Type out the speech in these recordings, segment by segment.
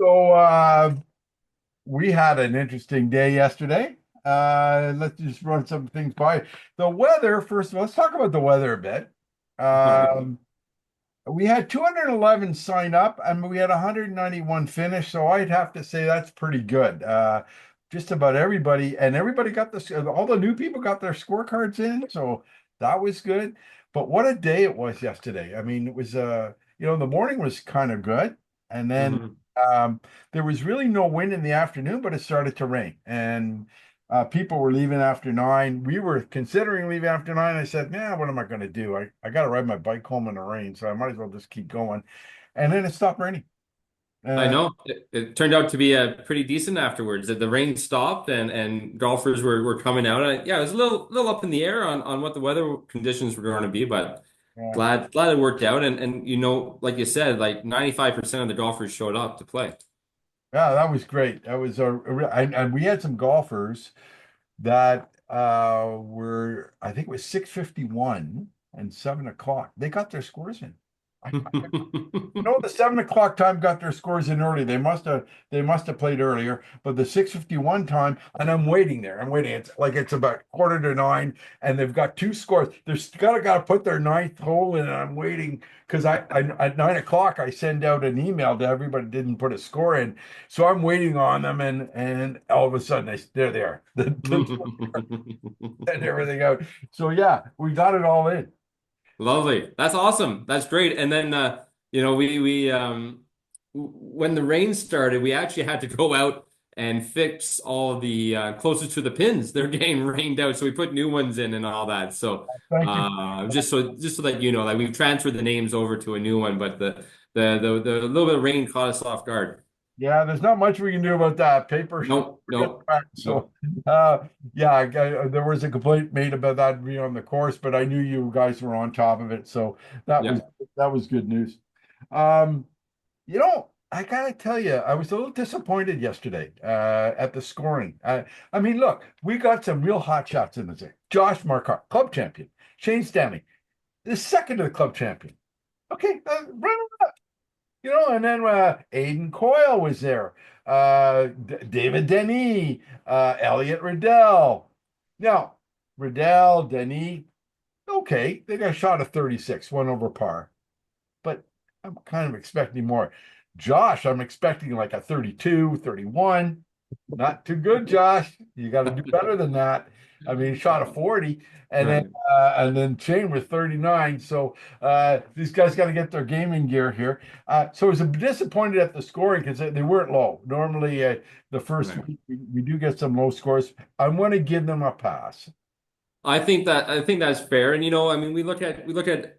So we had an interesting day yesterday. Let's just run some things by. The weather, first of all, let's talk about the weather a bit. Um, we had 211 sign up and we had 191 finish, so I'd have to say that's pretty good. Just about everybody, and everybody got this, all the new people got their scorecards in, so that was good. But what a day it was yesterday. I mean, it was the morning was kind of good, and then Mhm. um there was really no wind in the afternoon, but it started to rain. And people were leaving after 9. We were considering leaving after 9. I said, "Man, what am I going to do? I got to ride my bike home in the rain, so I might as well just keep going." And then it stopped raining. I Uh, know it turned out to be pretty decent afterwards. The rain stopped and golfers were coming out. Yeah, it was a little up in the air on what the weather conditions were going to be, but yeah, glad it worked out. And like you said, like 95% of the golfers showed up to play. yeah, that was great. That was and we had some golfers that were, I think it was 6:51 and 7 o'clock. They got their scores in. No, the 7 o'clock time got their scores in early. They must have played earlier, but the 6:51 time, and I'm waiting there. I'm waiting. It's like it's about quarter to 9, and they've got two scores. They've got to put their ninth hole in, and I'm waiting because I at 9 o'clock I send out an email to everybody that didn't put a score in, so I'm waiting on them, and all of a sudden there they are, and everything out. So yeah, we got it all in. Lovely. That's awesome. That's great. And then we when the rain started, we actually had to go out and fix all the closest to the pins. They're getting rained out, so we put new ones in and all that. So Thank you. just so that you know, like we've transferred the names over to a new one, but the little bit of rain caught us off guard. Yeah, there's not much we can do about that. Paper. Nope, nope, So, nope. yeah, there was a complaint made about that being on the course, but I knew you guys were on top of it, so that was Yeah. that was good news. I gotta tell you, I was a little disappointed yesterday at the scoring. I mean, look, we got some real hot shots in this thing. Josh Marcotte, club champion. Shane Stanley, the second to the club champion. Okay, run and then Aiden Coyle was there, David Denis, Elliot Riddell. Now, Riddell, Denis, okay, they got a shot of 36, one over par, but I'm kind of expecting more. Josh, I'm expecting like a 32, 31. Not too good, Josh. You got to do better than that. I mean, he shot a 40, and then Right. Shane with 39. So these guys got to get their gaming gear here. So I was a bit disappointed at the scoring because they weren't low. Normally, the first Right. week we do get some low scores. I'm going to give them a pass. I think that's fair. And I mean, we look at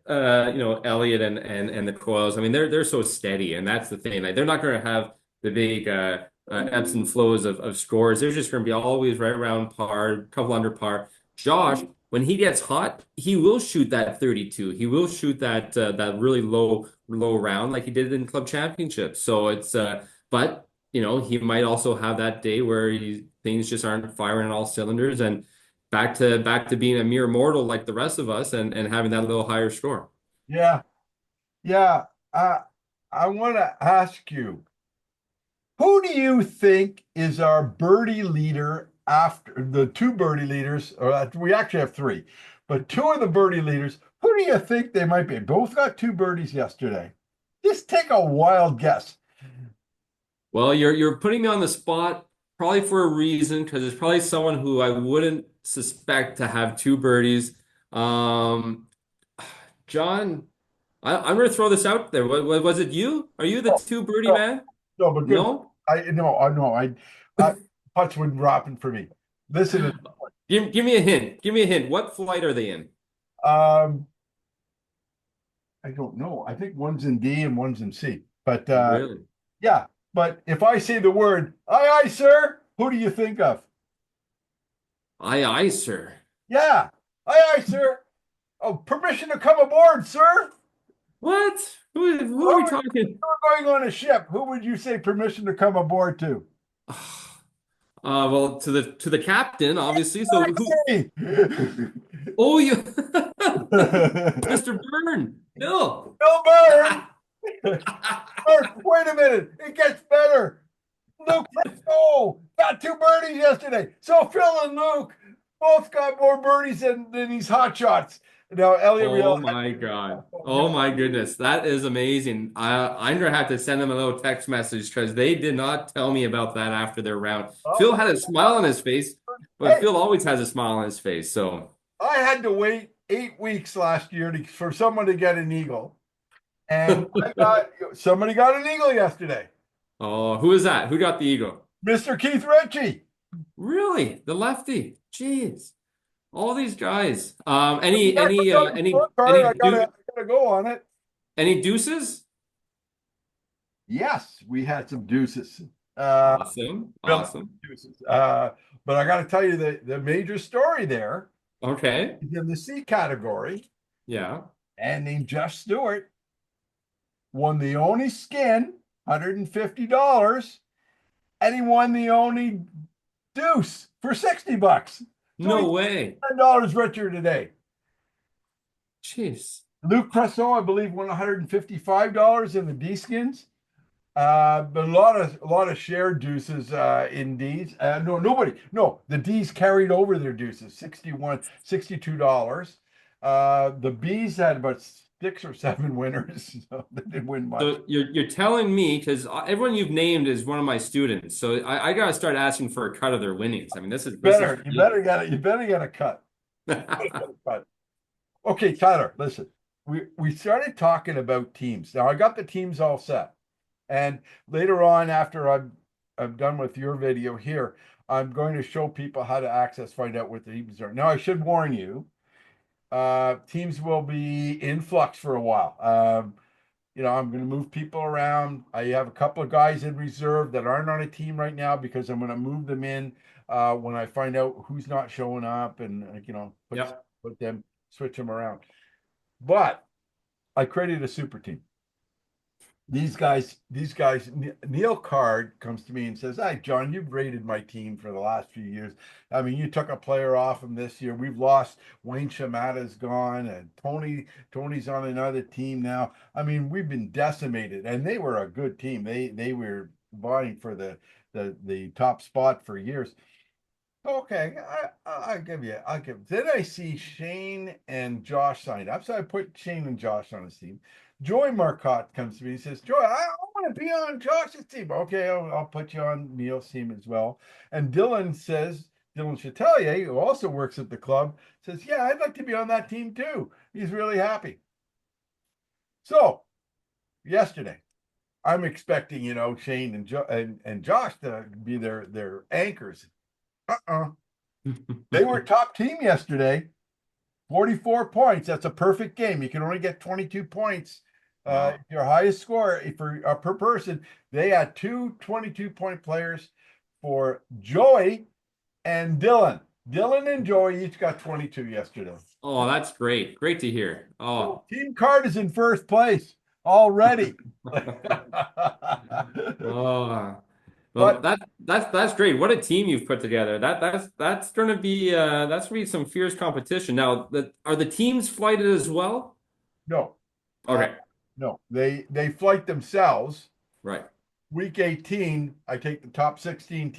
Elliot and the Coils. I mean, they're so steady, and that's the thing. Like they're not going to have the big ebbs and flows of scores. They're just going to be always right around par, a couple under par. Josh, when he gets hot, he will shoot that 32. He will shoot that really low round like he did in club championships. So but he might also have that day where things just aren't firing on all cylinders and back to being a mere mortal like the rest of us and having that little higher score. Yeah, yeah. I want to ask you. Who do you think is our birdie leader after the two birdie leaders? Or we actually have three, but two of the birdie leaders. Who do you think they might be? Both got two birdies yesterday. Just take a wild guess. Well, you're putting me on the spot probably for a reason because it's probably someone who I wouldn't suspect to have two birdies. Um, John, I'm going to throw this out there. Was it you? Are you the Oh, two birdie no, man? no, but good. No? I no, I know. I putts would dropping for me. Listen, Give me a hint. Give me a hint. What flight are they in? um, I don't know. I think one's in D and one's in C. But Really? yeah. But if I say the word "aye, aye, sir," who do you think of? Aye, aye, sir. Yeah. Aye, aye, sir. Oh, permission to come aboard, sir. What? Who are Well, we if talking? we're going on a ship, who would you say permission to come aboard to? Well, to the captain, obviously. So who? Hey! Oh, you, Bill Mr. Byrne, Bill. Byrne. Wait a minute, it gets better. Luke Frisco got 2 birdies yesterday. So Phil and Luke both got more birdies than these hot shots. Now Elliot Oh Real. my God. Oh my goodness. That is amazing. I'm gonna have to send them a little text message because they did not tell me about that after their round. Phil had a smile on his face, but Hey, Phil always has a smile on his face. So, I had to wait 8 weeks last year for someone to get an eagle, and somebody got an eagle yesterday. oh, who is that? Who got the eagle? Mr. Keith Ritchie. Really? The lefty. Jeez. All these guys. Yeah, put it on the scorecard. I gotta go on it. Any deuces? Yes, we had some deuces. Awesome. Really Awesome. deuces. But I got to tell you the major story there Okay. is in the C category. Yeah. And named Jeff Stewart won the only skin, $150, and he won the only deuce for $60. So he's No way. $10 richer today. Jeez. Luke Presso, I believe, won $155 in the D skins. But a lot of shared deuces in D's. No, nobody. No, the D's carried over their deuces, $62. The B's had about 6 or 7 winners, so they didn't win much. So you're telling me because everyone you've named is one of my students, so I gotta start asking for a cut of their winnings. I mean, this is You better get it. You better get a cut. But okay, Tyler, listen. We started talking about teams. Now I got the teams all set. And later on, after I'm done with your video here, I'm going to show people how to find out what the teams are. Now, I should warn you, teams will be in flux for a while. I'm going to move people around. I have a couple of guys in reserve that aren't on a team right now because I'm going to move them in when I find out who's not showing up and Yep. switch them around. But I created a super team. These guys, Neil Card comes to me and says, "Hi, John, you've rated my team for the last few years. I mean, you took a player off him this year. We've lost Wayne Shamata's gone, and Tony's on another team now. I mean, we've been decimated, and they were a good team. They were vying for the top spot for years. Okay, I'll give. Then I see Shane and Josh signed up, so I put Shane and Josh on his team. Joy Marcotte comes to me and says, "Joy, I want to be on Josh's team." Okay, I'll put you on Neil's team as well. And Dylan Chatelier, who also works at the club, says, "Yeah, I'd like to be on that team too." He's really happy. So yesterday, I'm expecting Shane and Josh to be their anchors. They were top team yesterday. 44 points. That's a perfect game. You can only get 22 points. Wow. Your highest score per person. They had two 22-point players for Joey and Dylan. Dylan and Joey each got 22 yesterday. Oh, that's great. Great to hear. Oh. Team Card is in first place already. Oh. Well, But that's great. What a team you've put together. That's gonna be some fierce competition. Now, are the teams flighted as well? no, Okay. no, they flight themselves. Right. Week 18, I take the top 16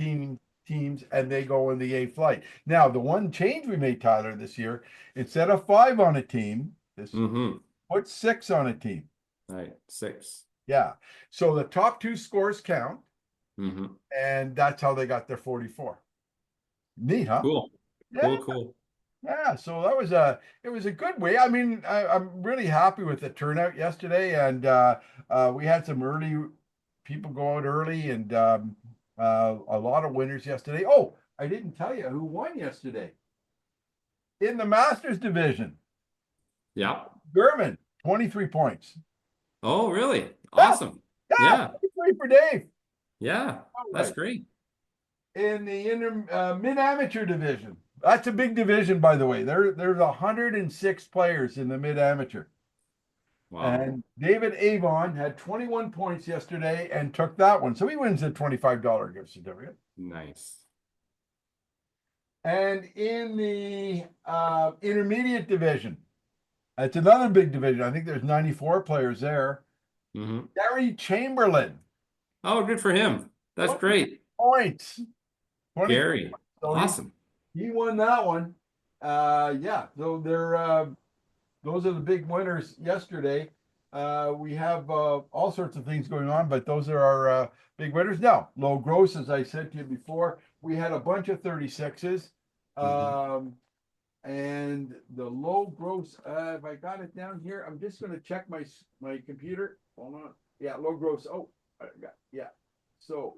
teams and they go in the A flight. Now, the one change we made, Tyler, this year, instead of 5 on a team, put 6 on a team. Right. 6. Yeah. So the top 2 scores count, Mm-hmm. and that's how they got their 44. Neat, huh? Cool. Yeah. Cool. Yeah, so it was a good way. I mean, I'm really happy with the turnout yesterday, and we had some early people go out early, and a lot of winners yesterday. Oh, I didn't tell you who won yesterday in the Masters division. Yeah. German, 23 points. Oh, really? Yeah, Awesome. yeah, Yeah. 23 for Dave. Yeah. All That's right. great. In the mid-amateur division. That's a big division, by the way. There's 106 players in the mid-amateur. Wow. And David Avon had 21 points yesterday and took that one. So he wins a $25 gift certificate. Nice. And in the intermediate division, it's another big division. I think there's 94 players there. Hmm. Gary Chamberlain, Oh, good for him. That's 20 great. points. 20 Gary, points. So awesome. he won that one. Yeah, so those are the big winners yesterday. We have all sorts of things going on, but those are our big winners. Now, low gross, as I said to you before, we had a bunch of 36s. Hmm. And the low gross, if I got it down here, I'm just going to check my computer. Hold on. Yeah, low gross. Oh, yeah. So,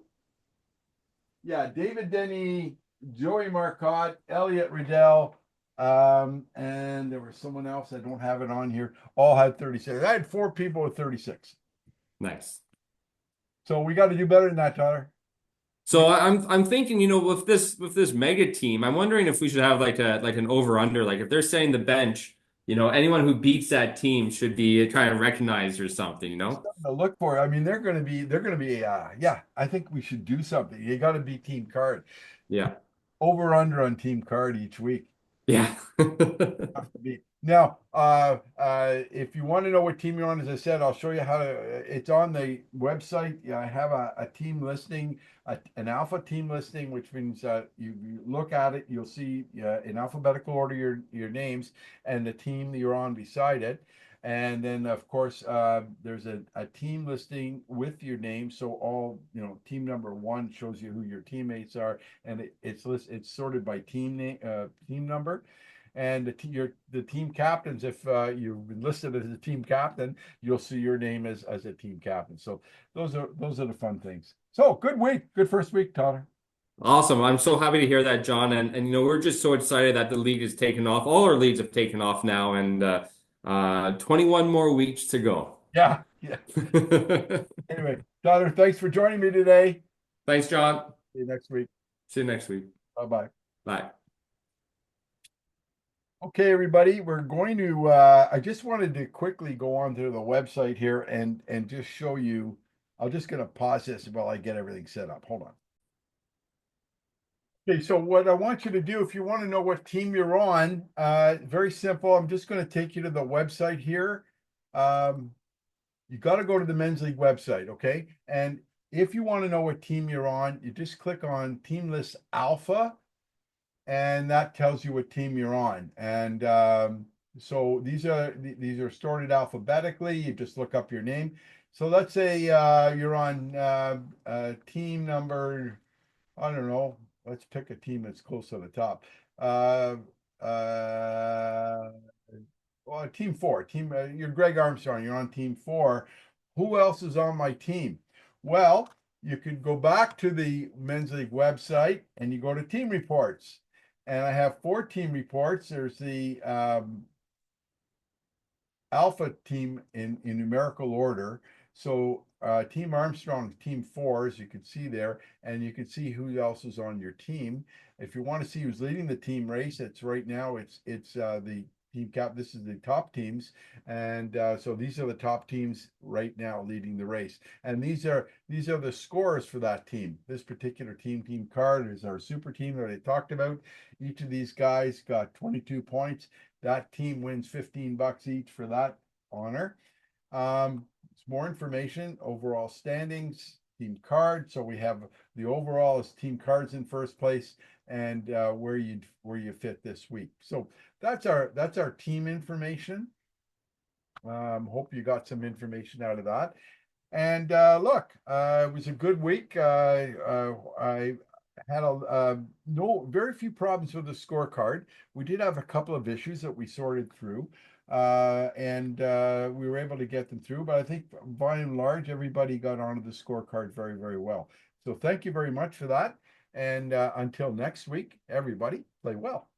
yeah, David Denny, Joey Marcotte, Elliot Riddell, and there was someone else. I don't have it on here. All had 36. I had 4 people with 36. Nice. So we got to do better than that, Tyler. So I'm thinking, with this mega team, I'm wondering if we should have like an over under, like if they're setting the bench, anyone who beats that team should be kind of recognized or something, you know? Something to look for. I mean, they're going to be, yeah, I think we should do something. You got to be team card. Yeah. Over under on team card each week. Yeah. Have to be. Now, if you want to know what team you're on, as I said, I'll show you how to. It's on the website. Yeah, I have a team listing, an alpha team listing, which means you look at it, you'll see in alphabetical order your names and the team that you're on beside it. And then, of course, there's a team listing with your name. So all, team number one shows you who your teammates are, and it's sorted by team name, team number. And the team captains, if you've been listed as a team captain, you'll see your name as a team captain. So those are the fun things. So good week, good first week, Tyler. Awesome. I'm so happy to hear that, John. And we're just so excited that the league has taken off. All our leagues have taken off now, and 21 more weeks to go. Yeah, yeah. Anyway, Tyler, thanks for joining me today. Thanks, John. See you next week. See you next week. Bye bye. Bye. Okay, everybody, we're going to. I just wanted to quickly go on to the website here and just show you. I'm just going to pause this while I get everything set up. Hold on. Okay, so what I want you to do, if you want to know what team you're on, very simple. I'm just going to take you to the website here. You got to go to the Men's League website, okay? And if you want to know what team you're on, you just click on Team List Alpha, and that tells you what team you're on. And so these are sorted alphabetically. You just look up your name. So let's say you're on team number, I don't know. Let's pick a team that's close to the top. Uh, uh, well, team four. You're Greg Armstrong. You're on team four. Who else is on my team? Well, you could go back to the Men's League website and you go to team reports. And I have 4 team reports. There's the alpha team in numerical order. So Team Armstrong, team 4, as you can see there, and you can see who else is on your team. If you want to see who's leading the team race, it's right now it's the team cap. This is the top teams, and so these are the top teams right now leading the race. And these are the scores for that team. This particular team card is our super team that I talked about. Each of these guys got 22 points. That team wins $15 each for that honor. It's more information, overall standings, team card. So we have the overall is team cards in first place, and where you fit this week. So that's our team information. Hope you got some information out of that. And look, it was a good week. I had very few problems with the scorecard. We did have a couple of issues that we sorted through, and we were able to get them through. But I think by and large, everybody got onto the scorecard very, very well. So thank you very much for that. And until next week, everybody, play well.